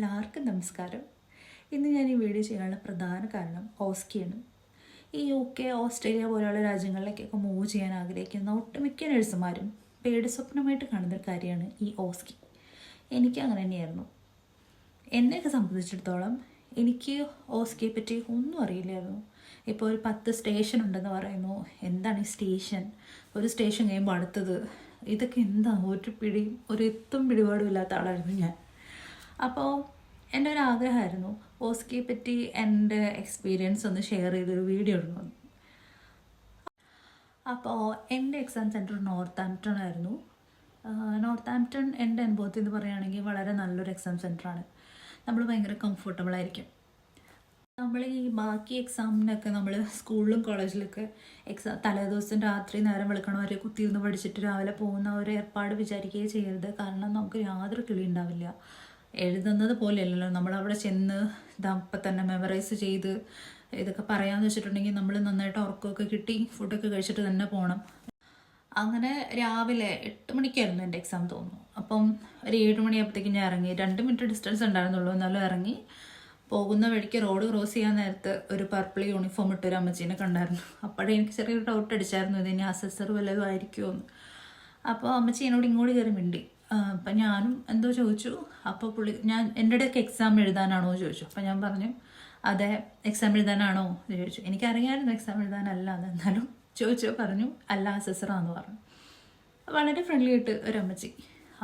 എല്ലാവർക്കും നമസ്കാരം. ഇന്ന് ഞാൻ ഈ വീഡിയോ ചെയ്യാനുള്ള പ്രധാന കാരണം ഓസ്കിയാണ്. ഈ UK, ഓസ്ട്രേലിയ പോലെയുള്ള രാജ്യങ്ങളിലേക്കൊക്കെ മൂവ് ചെയ്യാൻ ആഗ്രഹിക്കുന്ന ഒട്ടുമിക്ക നഴ്സുമാരും പേടി സ്വപ്നമായിട്ട് കാണുന്ന ഒരു കാര്യമാണ് ഈ ഓസ്കി. എനിക്ക് അങ്ങനെ തന്നെയായിരുന്നു. എന്നെയൊക്കെ സംബന്ധിച്ചിടത്തോളം എനിക്ക് ഓസ്കിയെ പറ്റി ഒന്നും അറിയില്ലായിരുന്നു. ഇപ്പോൾ ഒരു 10 സ്റ്റേഷൻ ഉണ്ടെന്ന് പറയുന്നു. എന്താണ് ഈ സ്റ്റേഷൻ? ഒരു സ്റ്റേഷൻ കഴിയുമ്പോൾ അടുത്തത്, ഇതൊക്കെ എന്താ? ഒരു എത്തും പിടിപാടും ഇല്ലാത്ത ആളായിരുന്നു ഞാൻ. അപ്പോൾ എൻ്റെ ഒരു ആഗ്രഹമായിരുന്നു ഓസ്കിയെ പറ്റി എൻ്റെ എക്സ്പീരിയൻസ് ഒന്ന് ഷെയർ ചെയ്തൊരു വീഡിയോ ഇടണമെന്ന്. അപ്പോൾ എൻ്റെ എക്സാം സെൻറ്റർ നോർത്ത് ആംപ്ടൺ ആയിരുന്നു. നോർത്ത് ആംപ്ടൺ എൻ്റെ അനുഭവത്തിൽ നിന്ന് പറയുകയാണെങ്കിൽ വളരെ നല്ലൊരു എക്സാം സെൻറ്ററാണ്. നമ്മൾ ഭയങ്കര കംഫർട്ടബിൾ ആയിരിക്കും. നമ്മൾ ഈ ബാക്കി എക്സാമിനൊക്കെ നമ്മൾ സ്കൂളിലും കോളേജിലൊക്കെ തലേദിവസം രാത്രി നേരം വെളുക്കണം വരെ കുത്തിയിരുന്ന് പഠിച്ചിട്ട് രാവിലെ പോകുന്ന ഒരു ഏർപ്പാട് വിചാരിക്കുകയും ചെയ്യരുത്. കാരണം നമുക്ക് യാതൊരു കിളി ഉണ്ടാവില്ല. എഴുതുന്നത് പോലെയല്ലല്ലോ നമ്മളവിടെ ചെന്ന് ഇതപ്പം തന്നെ മെമ്മറൈസ് ചെയ്ത് ഇതൊക്കെ പറയാമെന്ന് വെച്ചിട്ടുണ്ടെങ്കിൽ നമ്മൾ നന്നായിട്ട് ഉറക്കമൊക്കെ കിട്ടി ഫുഡൊക്കെ കഴിച്ചിട്ട് തന്നെ പോകണം. അങ്ങനെ രാവിലെ 8 മണിക്കായിരുന്നു എൻ്റെ എക്സാം തോന്നുന്നു. അപ്പം ഒരു 7 മണിയാകുമ്പോഴത്തേക്കും ഞാൻ ഇറങ്ങി. 2 മിനിറ്റ് ഡിസ്റ്റൻസ് ഉണ്ടായിരുന്നുള്ളൂ. എന്നാലും ഇറങ്ങി. പോകുന്ന വഴിക്ക് റോഡ് ക്രോസ് ചെയ്യാൻ നേരത്ത് ഒരു പർപ്പിൾ യൂണിഫോം ഇട്ടൊരു അമ്മച്ചീനെ കണ്ടായിരുന്നു. അപ്പോഴേ എനിക്ക് ചെറിയൊരു ഡൗട്ട് അടിച്ചായിരുന്നു, ഇതിന് അസസർ വല്ലതും ആയിരിക്കുമോ എന്ന്. അപ്പോൾ അമ്മച്ചി എന്നോട് ഇങ്ങോട്ട് കയറി മിണ്ടി. അപ്പം ഞാനും എന്തോ ചോദിച്ചു. അപ്പോൾ ഞാൻ എൻ്റെ ഇടയ്ക്ക് എക്സാം എഴുതാനാണോ ചോദിച്ചു. അപ്പം ഞാൻ പറഞ്ഞു അതെ, എക്സാം എഴുതാനാണോ എന്ന് ചോദിച്ചു. എനിക്കറിയാമായിരുന്നു എക്സാം എഴുതാനല്ല എന്ന്. എന്നാലും പറഞ്ഞു അല്ല, അസസറാന്ന് പറഞ്ഞു. വളരെ ഫ്രണ്ട്ലി ആയിട്ട് ഒരു അമ്മച്ചി.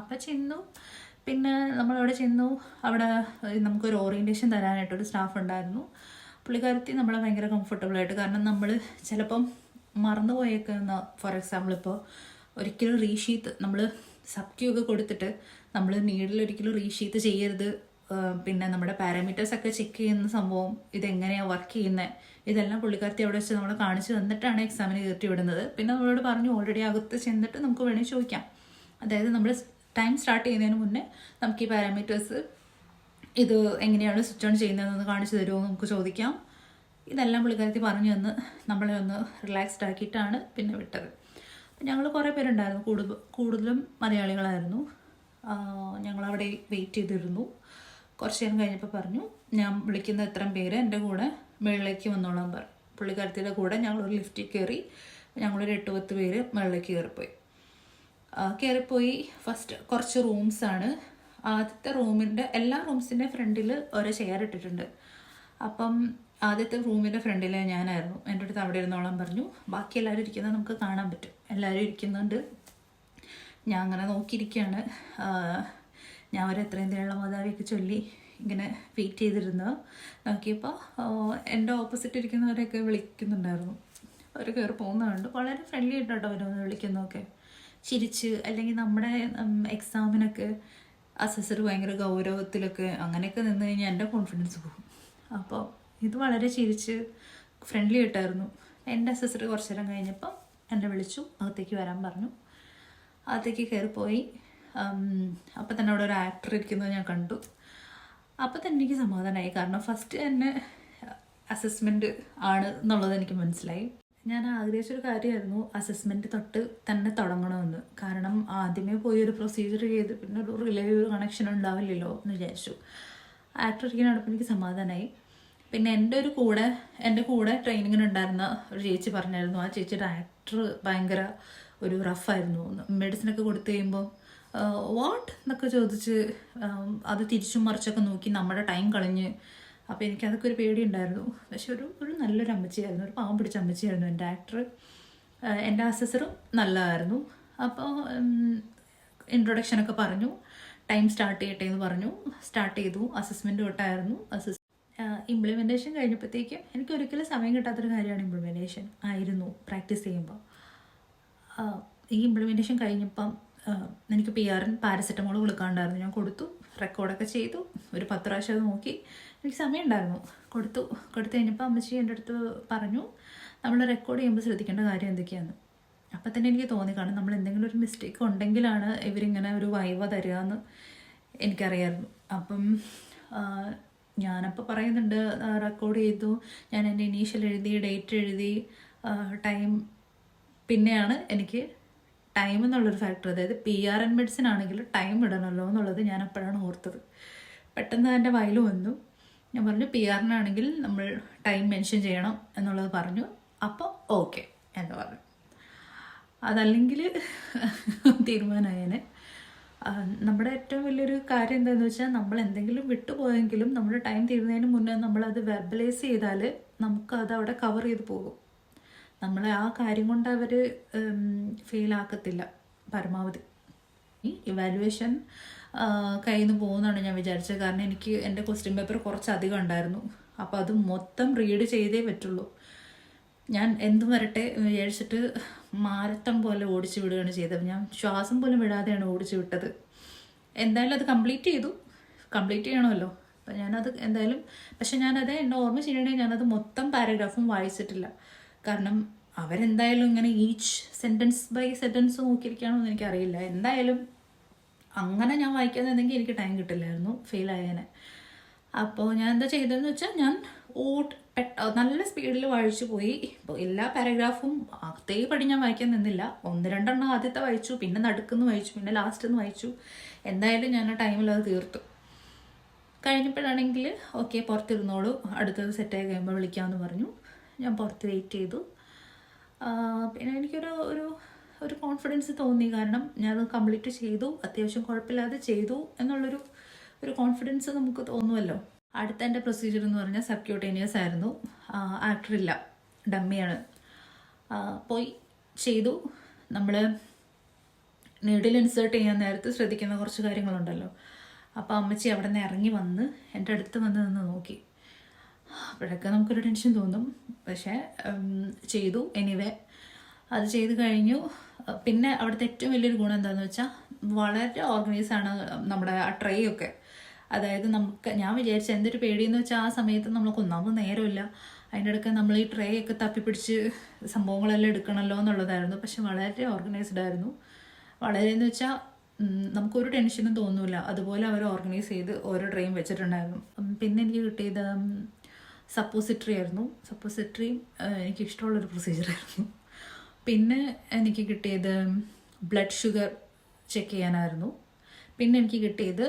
അപ്പം ചെന്നു. പിന്നെ നമ്മളവിടെ ചെന്നു. അവിടെ നമുക്കൊരു ഓറിയൻറ്റേഷൻ തരാനായിട്ടൊരു സ്റ്റാഫ് ഉണ്ടായിരുന്നു. പുള്ളിക്കാരത്തി നമ്മളെ ഭയങ്കര കംഫർട്ടബിളായിട്ട്, കാരണം നമ്മൾ ചിലപ്പം മറന്നു പോയേക്കുന്ന, ഫോർ എക്സാമ്പിൾ ഇപ്പോൾ ഒരിക്കലും റീഷീത്ത് നമ്മൾ സബ്ക്യൂ ഒക്കെ കൊടുത്തിട്ട് നമ്മൾ നീഡിൽ ഒരിക്കലും റീഷീത്ത് ചെയ്യരുത്. പിന്നെ നമ്മുടെ പാരാമീറ്റേഴ്സ് ഒക്കെ ചെക്ക് ചെയ്യുന്ന സംഭവം, ഇതെങ്ങനെയാണ് വർക്ക് ചെയ്യുന്നത്, ഇതെല്ലാം പുള്ളിക്കാരത്തി അവിടെ വെച്ച് നമ്മളെ കാണിച്ചു തന്നിട്ടാണ് എക്സാമിന് കയറ്റി വിടുന്നത്. പിന്നെ നമ്മളോട് പറഞ്ഞു ഓൾറെഡി അകത്ത് ചെന്നിട്ട് നമുക്ക് വേണമെങ്കിൽ ചോദിക്കാം. അതായത് നമ്മൾ ടൈം സ്റ്റാർട്ട് ചെയ്യുന്നതിന് മുന്നേ നമുക്ക് ഈ പാരാമീറ്റേഴ്സ് ഇത് എങ്ങനെയാണ് സ്വിച്ച് ഓൺ ചെയ്യുന്നതെന്ന് കാണിച്ചു തരുമോ നമുക്ക് ചോദിക്കാം. ഇതെല്ലാം പുള്ളിക്കാരത്തി പറഞ്ഞു തന്ന് നമ്മളെ ഒന്ന് റിലാക്സ്ഡ് ആക്കിയിട്ടാണ് പിന്നെ വിട്ടത്. ഞങ്ങൾ കുറേ പേരുണ്ടായിരുന്നു. കൂടുതലും മലയാളികളായിരുന്നു. ഞങ്ങളവിടെ വെയിറ്റ് ചെയ്തിരുന്നു. കുറച്ച് നേരം കഴിഞ്ഞപ്പോൾ പറഞ്ഞു ഞാൻ വിളിക്കുന്ന ഇത്രയും പേര് എൻ്റെ കൂടെ മുകളിലേക്ക് വന്നോളാൻ പറഞ്ഞു. പുള്ളിക്കാരത്തിയുടെ കൂടെ ഞങ്ങളൊരു ലിഫ്റ്റിൽ കയറി. ഞങ്ങളൊരു 8-10 പേര് മുകളിലേക്ക് കയറിപ്പോയി. ഫസ്റ്റ് കുറച്ച് റൂംസാണ്. ആദ്യത്തെ റൂമിൻ്റെ എല്ലാ റൂംസിൻ്റെ ഫ്രണ്ടിൽ ഓരോ ചെയർ ഇട്ടിട്ടുണ്ട്. അപ്പം ആദ്യത്തെ റൂമിൻ്റെ ഫ്രണ്ടിൽ ഞാനായിരുന്നു. എൻ്റെ അടുത്ത് അവിടെ ഇരുന്നോളാൻ പറഞ്ഞു. ബാക്കി എല്ലാവരും ഇരിക്കുന്നത് നമുക്ക് കാണാൻ പറ്റും. എല്ലാവരും ഇരിക്കുന്നുണ്ട്. ഞാൻ അങ്ങനെ നോക്കിയിരിക്കുകയാണ്. ഞാൻ ഒരു എത്രയും തേള്ള മാതാവിയൊക്കെ ചൊല്ലി ഇങ്ങനെ വെയിറ്റ് ചെയ്തിരുന്നു. നോക്കിയപ്പോൾ എൻ്റെ ഓപ്പോസിറ്റ് ഇരിക്കുന്നവരെയൊക്കെ വിളിക്കുന്നുണ്ടായിരുന്നു. അവർ കയറി പോകുന്നതുകൊണ്ട് വളരെ ഫ്രണ്ട്ലി ആയിട്ടോ അവരൊന്ന് വിളിക്കുന്നതൊക്കെ. ചിരിച്ച്, അല്ലെങ്കിൽ നമ്മുടെ എക്സാമിനൊക്കെ അസസർ ഭയങ്കര ഗൗരവത്തിലൊക്കെ അങ്ങനെയൊക്കെ നിന്ന് കഴിഞ്ഞാൽ എൻ്റെ കോൺഫിഡൻസ് പോകും. അപ്പോൾ ഇത് വളരെ ചിരിച്ച് ഫ്രണ്ട്ലി ആയിട്ടായിരുന്നു. എൻ്റെ അസസർ കുറച്ച് നേരം കഴിഞ്ഞപ്പം എന്നെ വിളിച്ചു, അകത്തേക്ക് വരാൻ പറഞ്ഞു. അകത്തേക്ക് കയറിപ്പോയി. അപ്പം തന്നെ അവിടെ ഒരു ആക്ടർ ഇരിക്കുന്നത് ഞാൻ കണ്ടു. അപ്പം തന്നെ എനിക്ക് സമാധാനമായി. കാരണം ഫസ്റ്റ് തന്നെ അസസ്മെൻറ്റ് ആണ് എന്നുള്ളത് എനിക്ക് മനസ്സിലായി. ഞാൻ ആഗ്രഹിച്ചൊരു കാര്യമായിരുന്നു അസസ്മെൻറ്റ് തൊട്ട് തന്നെ തുടങ്ങണമെന്ന്. കാരണം ആദ്യമേ പോയി ഒരു പ്രൊസീജിയർ ചെയ്ത് പിന്നെ ഒരു റിലേവ് കണക്ഷൻ ഉണ്ടാവില്ലല്ലോ എന്ന് വിചാരിച്ചു. ആക്ടർ ഇരിക്കുന്നതോടൊപ്പം എനിക്ക് സമാധാനമായി. പിന്നെ എൻ്റെ കൂടെ ട്രെയിനിങ്ങിനുണ്ടായിരുന്ന ഒരു ചേച്ചി പറഞ്ഞായിരുന്നു, ആ ചേച്ചിയുടെ ആക്ടർ ഭയങ്കര ഒരു റഫായിരുന്നു. മെഡിസിനൊക്കെ കൊടുത്തു കഴിയുമ്പോൾ വാട്ട് എന്നൊക്കെ ചോദിച്ച് അത് തിരിച്ചും മറിച്ചൊക്കെ നോക്കി നമ്മുടെ ടൈം കളഞ്ഞ്. അപ്പോൾ എനിക്കതൊക്കെ ഒരു പേടിയുണ്ടായിരുന്നു. പക്ഷെ ഒരു നല്ലൊരു അമ്മച്ചിയായിരുന്നു, ഒരു പാവം പിടിച്ച അമ്മച്ചിയായിരുന്നു എൻ്റെ ആക്ടർ. എൻ്റെ അസസറും നല്ലതായിരുന്നു. അപ്പോൾ ഇൻട്രൊഡക്ഷനൊക്കെ പറഞ്ഞു, ടൈം സ്റ്റാർട്ട് ചെയ്യട്ടെ എന്ന് പറഞ്ഞു. സ്റ്റാർട്ട് ചെയ്തു. അസസ്മെൻറ്റ് തൊട്ടായിരുന്നു. ഇംപ്ലിമെൻറ്റേഷൻ കഴിഞ്ഞപ്പോഴത്തേക്കും എനിക്ക് ഒരിക്കലും സമയം കിട്ടാത്തൊരു കാര്യമാണ് ഇംപ്ലിമെൻറ്റേഷൻ ആയിരുന്നു പ്രാക്ടീസ് ചെയ്യുമ്പോൾ. ഈ ഇംപ്ലിമെൻറ്റേഷൻ കഴിഞ്ഞപ്പം എനിക്ക് പാരസെറ്റമോൾ കൊടുക്കാണ്ടായിരുന്നു. ഞാൻ കൊടുത്തു, റെക്കോർഡൊക്കെ ചെയ്തു. ഒരു 10 പ്രാവശ്യം അത് നോക്കി. എനിക്ക് സമയം ഉണ്ടായിരുന്നു. കൊടുത്തു കഴിഞ്ഞപ്പോൾ അമ്മച്ചി എൻ്റെ അടുത്ത് പറഞ്ഞു നമ്മൾ റെക്കോർഡ് ചെയ്യുമ്പോൾ ശ്രദ്ധിക്കേണ്ട കാര്യം എന്തൊക്കെയാണ്. അപ്പം തന്നെ എനിക്ക് തോന്നി, കാരണം നമ്മൾ എന്തെങ്കിലും ഒരു മിസ്റ്റേക്ക് ഉണ്ടെങ്കിലാണ് ഇവരിങ്ങനെ ഒരു വൈവ തരിക എന്ന് എനിക്കറിയാമായിരുന്നു. അപ്പം ഞാനപ്പോൾ പറയുന്നുണ്ട് റെക്കോർഡ് ചെയ്തു, ഞാൻ എൻ്റെ ഇനീഷ്യൽ എഴുതി, ഡേറ്റ് എഴുതി, ടൈം. പിന്നെയാണ് എനിക്ക് ടൈം എന്നുള്ളൊരു ഫാക്ടർ, അതായത് PRN മെഡിസിൻ ആണെങ്കിൽ ടൈം ഇടണമല്ലോ എന്നുള്ളത് ഞാൻ അപ്പോഴാണ് ഓർത്തത്. പെട്ടെന്ന് എൻ്റെ വായിൽ വന്നു. ഞാൻ പറഞ്ഞു PR-നാണെങ്കിൽ നമ്മൾ ടൈം മെൻഷൻ ചെയ്യണം എന്നുള്ളത് പറഞ്ഞു. അപ്പോൾ ഓക്കെ എന്ന് പറഞ്ഞു. അതല്ലെങ്കിൽ തീരുമാനമായേനെ. നമ്മുടെ ഏറ്റവും വലിയൊരു കാര്യം എന്താണെന്ന് വെച്ചാൽ നമ്മൾ എന്തെങ്കിലും വിട്ടുപോയെങ്കിലും നമ്മുടെ ടൈം തീരുന്നതിന് മുന്നേ നമ്മളത് വെർബലൈസ് ചെയ്താൽ നമുക്കത് അവിടെ കവർ ചെയ്ത് പോകും. നമ്മളെ ആ കാര്യം കൊണ്ട് അവർ ഫെയിലാക്കത്തില്ല പരമാവധി. ഈ ഇവാലുവേഷൻ കയ്യിൽ നിന്ന് പോകുമെന്നാണ് ഞാൻ വിചാരിച്ചത്. കാരണം എനിക്ക് എൻ്റെ ക്വസ്റ്റ്യൻ പേപ്പർ കുറച്ചധികം ഉണ്ടായിരുന്നു. അപ്പോൾ അത് മൊത്തം റീഡ് ചെയ്തേ പറ്റുള്ളൂ. ഞാൻ എന്തും വരട്ടെ വിചാരിച്ചിട്ട് മാരത്തൺ പോലെ ഓടിച്ചു വിടുകയാണ് ചെയ്തത്. ഞാൻ ശ്വാസം പോലും വിടാതെയാണ് ഓടിച്ചു വിട്ടത്. എന്തായാലും അത് കംപ്ലീറ്റ് ചെയ്യണമല്ലോ. അപ്പം ഞാനത് എന്തായാലും, പക്ഷെ ഞാനത് എൻ്റെ ഓർമ്മ ചെയ്യണമെങ്കിൽ ഞാനത് മൊത്തം പാരഗ്രാഫും വായിച്ചിട്ടില്ല. കാരണം അവരെന്തായാലും ഇങ്ങനെ ഈച്ച് സെൻറ്റൻസ് ബൈ സെൻറ്റൻസ് നോക്കിയിരിക്കുകയാണോ എന്ന് എനിക്കറിയില്ല. എന്തായാലും അങ്ങനെ ഞാൻ വായിക്കാതെങ്കിൽ എനിക്ക് ടൈം കിട്ടില്ലായിരുന്നു, ഫെയിലായേനെ. അപ്പോൾ ഞാൻ എന്താ ചെയ്തതെന്ന് വെച്ചാൽ ഞാൻ നല്ല സ്പീഡിൽ വായിച്ചു പോയി. ഇപ്പോൾ എല്ലാ പാരഗ്രാഫും അതേപടി ഞാൻ വായിക്കാൻ നിന്നില്ല. 1-2 ആദ്യത്തെ വായിച്ചു, പിന്നെ നടുക്കുന്ന് വായിച്ചു, പിന്നെ ലാസ്റ്റ് വായിച്ചു. എന്തായാലും ഞാൻ ആ ടൈമിൽ അത് തീർത്തു. കഴിഞ്ഞപ്പോഴാണെങ്കിൽ ഓക്കെ പുറത്തിരുന്നോളൂ, അടുത്തത് സെറ്റായി കഴിയുമ്പോൾ വിളിക്കാമെന്ന് പറഞ്ഞു. ഞാൻ പുറത്ത് വെയിറ്റ് ചെയ്തു. പിന്നെ എനിക്കൊരു ഒരു കോൺഫിഡൻസ് തോന്നി. കാരണം ഞാനത് കംപ്ലീറ്റ് ചെയ്തു, അത്യാവശ്യം കുഴപ്പമില്ലാതെ ചെയ്തു എന്നുള്ളൊരു കോൺഫിഡൻസ് നമുക്ക് തോന്നുമല്ലോ. അടുത്ത എൻ്റെ പ്രൊസീജിയർ എന്ന് പറഞ്ഞാൽ സബ്ക്യൂട്ടേനിയസ് ആയിരുന്നു. ആക്ടറില്ല, ഡമ്മിയാണ്. പോയി ചെയ്തു. നമ്മൾ നീഡിൽ ഇൻസേർട്ട് ചെയ്യാൻ നേരത്ത് ശ്രദ്ധിക്കുന്ന കുറച്ച് കാര്യങ്ങളുണ്ടല്ലോ. അപ്പോൾ അമ്മച്ചി അവിടെ നിന്ന് ഇറങ്ങി വന്ന് എൻ്റെ അടുത്ത് വന്ന് നിന്ന് നോക്കി. അപ്പോഴൊക്കെ നമുക്കൊരു ടെൻഷൻ തോന്നും. പക്ഷേ ചെയ്തു. എനിവേ അത് ചെയ്ത് കഴിഞ്ഞു. പിന്നെ അവിടുത്തെ ഏറ്റവും വലിയൊരു ഗുണം എന്താണെന്ന് വെച്ചാൽ വളരെ ഓർഗനൈസാണ് നമ്മുടെ ആ ട്രേ ഒക്കെ. അതായത് ഞാൻ വിചാരിച്ച എന്തൊരു പേടിയെന്ന് വെച്ചാൽ ആ സമയത്ത് നമ്മൾക്ക് ഒന്നാമത് നേരമില്ല. അതിൻ്റെ ഇടയ്ക്ക് നമ്മൾ ഈ ട്രേ ഒക്കെ തപ്പിപ്പിടിച്ച് സംഭവങ്ങളെല്ലാം എടുക്കണമല്ലോ എന്നുള്ളതായിരുന്നു. പക്ഷെ വളരെ ഓർഗനൈസ്ഡ് ആയിരുന്നു. വളരെയെന്ന് വെച്ചാൽ നമുക്കൊരു ടെൻഷനും തോന്നില്ല. അതുപോലെ അവർ ഓർഗനൈസ് ചെയ്ത് ഓരോ ട്രെയും വെച്ചിട്ടുണ്ടായിരുന്നു. പിന്നെ എനിക്ക് കിട്ടിയത് സപ്പോസിറ്ററി ആയിരുന്നു. സപ്പോസിറ്ററി എനിക്കിഷ്ടമുള്ളൊരു പ്രൊസീജിയറായിരുന്നു. പിന്നെ എനിക്ക് കിട്ടിയത് ബ്ലഡ് ഷുഗർ ചെക്ക് ചെയ്യാനായിരുന്നു. പിന്നെ എനിക്ക് കിട്ടിയത്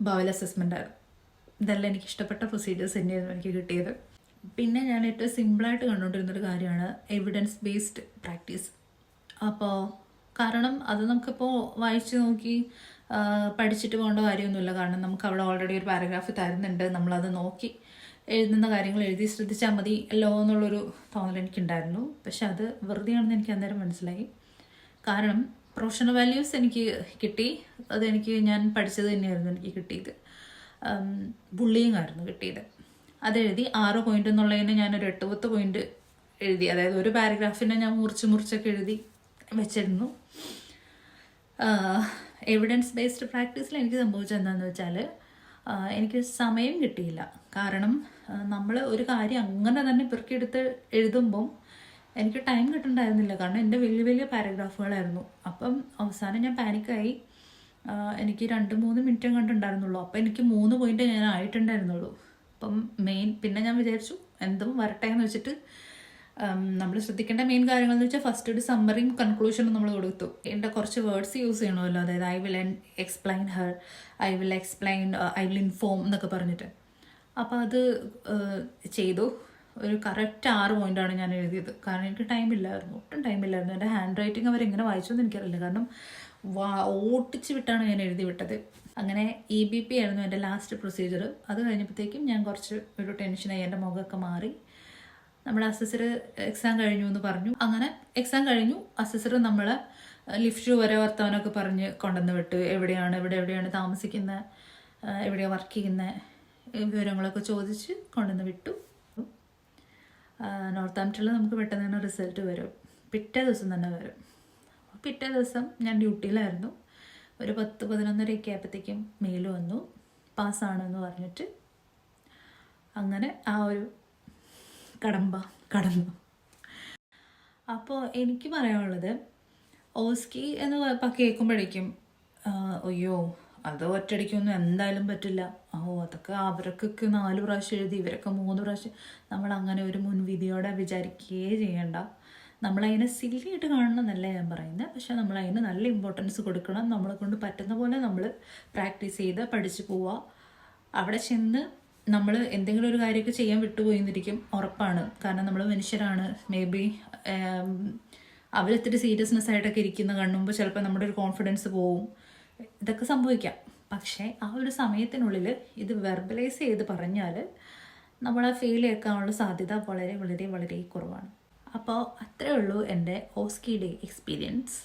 ബവൽ അസസ്മെൻ്റ് ആയിരുന്നു. ഇതെല്ലാം എനിക്ക് ഇഷ്ടപ്പെട്ട പ്രൊസീജിയേഴ്സ് തന്നെയായിരുന്നു എനിക്ക് കിട്ടിയത്. പിന്നെ ഞാൻ ഏറ്റവും സിമ്പിളായിട്ട് കണ്ടുകൊണ്ടിരുന്നൊരു കാര്യമാണ് എവിഡൻസ് ബേസ്ഡ് പ്രാക്ടീസ്. അപ്പോൾ കാരണം അത് നമുക്കിപ്പോൾ വായിച്ച് നോക്കി പഠിച്ചിട്ട് പോകേണ്ട കാര്യമൊന്നുമില്ല. കാരണം നമുക്ക് അവിടെ ഓൾറെഡി ഒരു പാരഗ്രാഫ് തരുന്നുണ്ട്. നമ്മളത് നോക്കി എഴുതുന്ന കാര്യങ്ങൾ എഴുതി ശ്രദ്ധിച്ചാൽ മതി അല്ലോ എന്നുള്ളൊരു തോന്നൽ എനിക്കുണ്ടായിരുന്നു. പക്ഷെ അത് വെറുതെയാണെന്ന് എനിക്ക് അന്നേരം മനസ്സിലായി. കാരണം പ്രൊഫഷണൽ വാല്യൂസ് എനിക്ക് കിട്ടി. ഞാൻ പഠിച്ചത് തന്നെയായിരുന്നു എനിക്ക് കിട്ടിയത്. ബുള്ളിയിങ് ആയിരുന്നു കിട്ടിയത്. അതെഴുതി 6 പോയിന്റ് എന്നുള്ളതിന് ഞാനൊരു 8-10 പോയിന്റ് എഴുതി. അതായത് ഒരു പാരഗ്രാഫിനെ ഞാൻ മുറിച്ചൊക്കെ എഴുതി വെച്ചിരുന്നു. എവിഡൻസ് ബേസ്ഡ് പ്രാക്ടീസിൽ എനിക്ക് സംഭവിച്ചത് എന്താണെന്ന് വെച്ചാൽ എനിക്ക് സമയം കിട്ടിയില്ല. കാരണം നമ്മൾ ഒരു കാര്യം അങ്ങനെ തന്നെ പെറുക്കിയെടുത്ത് എഴുതുമ്പം എനിക്ക് ടൈം കിട്ടുന്നുണ്ടായിരുന്നില്ല. കാരണം എൻ്റെ വലിയ വലിയ പാരഗ്രാഫുകളായിരുന്നു. അപ്പം അവസാനം ഞാൻ പാനിക്കായി. എനിക്ക് 2-3 മിനിറ്റ് കണ്ടുണ്ടായിരുന്നുള്ളൂ. അപ്പം എനിക്ക് 3 പോയിന്റ് ഞാൻ ആയിട്ടുണ്ടായിരുന്നുള്ളൂ. അപ്പം പിന്നെ ഞാൻ വിചാരിച്ചു എന്തും വരട്ടെ എന്ന് വെച്ചിട്ട് നമ്മൾ ശ്രദ്ധിക്കേണ്ട മെയിൻ കാര്യങ്ങൾ എന്ന് വെച്ചാൽ ഫസ്റ്റ് ഒരു സമ്മറിയും കൺക്ലൂഷനും നമ്മൾ കൊടുത്തു. എൻ്റെ കുറച്ച് വേർഡ്സ് യൂസ് ചെയ്യണമല്ലോ. അതായത് I will explain her, I will inform എന്നൊക്കെ പറഞ്ഞിട്ട്. അപ്പോൾ അത് ചെയ്തു. ഒരു കറക്റ്റ് 6 പോയിന്റാണ് ഞാൻ എഴുതിയത്. കാരണം എനിക്ക് ടൈമില്ലായിരുന്നു, ഒട്ടും ടൈമില്ലായിരുന്നു. എൻ്റെ ഹാൻഡ് റൈറ്റിംഗ് അവരെങ്ങനെ വായിച്ചോന്ന് എനിക്കറിയില്ല. കാരണം ഓട്ടിച്ച് വിട്ടാണ് ഞാൻ എഴുതി വിട്ടത്. അങ്ങനെ EBP ആയിരുന്നു എൻ്റെ ലാസ്റ്റ് പ്രൊസീജിയർ. അത് കഴിഞ്ഞപ്പോഴത്തേക്കും ഞാൻ ഒരു ടെൻഷനായി. എൻ്റെ മുഖമൊക്കെ മാറി. നമ്മുടെ അസസർ എക്സാം കഴിഞ്ഞു എന്ന് പറഞ്ഞു. അങ്ങനെ എക്സാം കഴിഞ്ഞു. അസസർ നമ്മളെ ലിഫ്റ്റ് വരെ വർത്തമാനമൊക്കെ പറഞ്ഞ് കൊണ്ടുവന്ന് വിട്ടു. എവിടെയാണ് താമസിക്കുന്നത്, എവിടെയാണ് വർക്ക് ചെയ്യുന്നത്, വിവരങ്ങളൊക്കെ ചോദിച്ച് കൊണ്ടുവന്ന് വിട്ടു. നോർത്താംപ്ടണിൽ നമുക്ക് പെട്ടെന്ന് തന്നെ റിസൾട്ട് വരും. പിറ്റേ ദിവസം തന്നെ വരും. പിറ്റേ ദിവസം ഞാൻ ഡ്യൂട്ടിയിലായിരുന്നു. ഒരു 10-11:30 ആയപ്പോഴത്തേക്കും മെയിൽ വന്നു, പാസ്സാണെന്ന് പറഞ്ഞിട്ട്. അങ്ങനെ ആ ഒരു കടന്നു. അപ്പോൾ എനിക്ക് പറയാനുള്ളത്, ഓസ്കി എന്ന് കേൾക്കുമ്പോഴേക്കും അയ്യോ അത് ഒറ്റയടിക്കൊന്നും എന്തായാലും പറ്റില്ല. അതൊക്കെ അവർക്കൊക്കെ 4 പ്രാവശ്യം എഴുതി, ഇവരൊക്കെ 3 പ്രാവശ്യം. നമ്മൾ അങ്ങനെ ഒരു മുൻവിധിയോടെ വിചാരിക്കുകയേ ചെയ്യണ്ട. നമ്മളതിനെ സില്ലിയായിട്ട് കാണണമെന്നല്ല ഞാൻ പറയുന്നത്. പക്ഷെ നമ്മളതിന് നല്ല ഇമ്പോർട്ടൻസ് കൊടുക്കണം. നമ്മളെ കൊണ്ട് പറ്റുന്ന പോലെ നമ്മൾ പ്രാക്ടീസ് ചെയ്ത് പഠിച്ചു പോവുക. അവിടെ ചെന്ന് നമ്മൾ എന്തെങ്കിലും ഒരു കാര്യമൊക്കെ ചെയ്യാൻ വിട്ടുപോയിരിക്കും ഉറപ്പാണ്. കാരണം നമ്മൾ മനുഷ്യരാണ്. മേ ബി അവരിത്തിരി സീരിയസ്നെസ് ആയിട്ടൊക്കെ ഇരിക്കുന്ന കാണുമ്പോൾ ചിലപ്പോൾ നമ്മുടെ ഒരു കോൺഫിഡൻസ് പോവും. ഇതൊക്കെ സംഭവിക്കാം. പക്ഷേ ആ ഒരു സമയത്തിനുള്ളിൽ ഇത് വെർബലൈസ് ചെയ്ത് പറഞ്ഞാൽ നമ്മളെ ഫെയിൽ കേൾക്കാനുള്ള സാധ്യത വളരെ വളരെ വളരെ കുറവാണ്. അപ്പോൾ അത്രയേ ഉള്ളൂ എൻ്റെ ഓസ്കിയുടെ എക്സ്പീരിയൻസ്.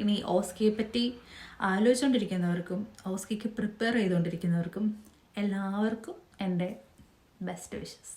ഇനി ഓസ്കിയെ പറ്റി ആലോചിച്ചുകൊണ്ടിരിക്കുന്നവർക്കും ഓസ്കിക്ക് പ്രിപ്പയർ ചെയ്തുകൊണ്ടിരിക്കുന്നവർക്കും എല്ലാവർക്കും എൻ്റെ ബെസ്റ്റ് വിഷസ്.